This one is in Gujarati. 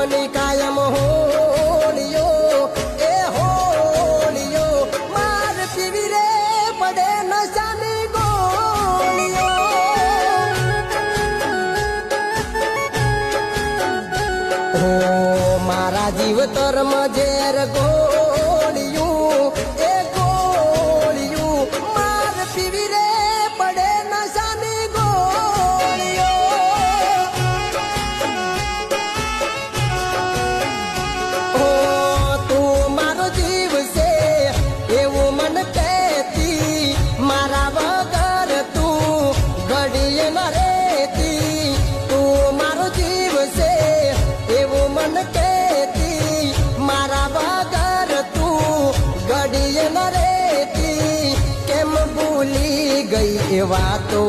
પ્રેમની કાયમ હોળીઓ એ હોળીઓ માર પીવી રે પડે નશાની ગોળીઓ હો મારા જીવતરમાં ઝેર ગોળિયું એ ગોળિયું માર પીવી રે પડે નશાની ગોળીઓ હો તું મારો જીવ છે એવું મન કહેતી મારા વગર તું ઘડીએ ન રહેતી તું મારો જીવ છે એવું મન કહેતી મારા વગર તું ઘડીએ ન રહેતી કેમ ભૂલી ગઈ એ વાતો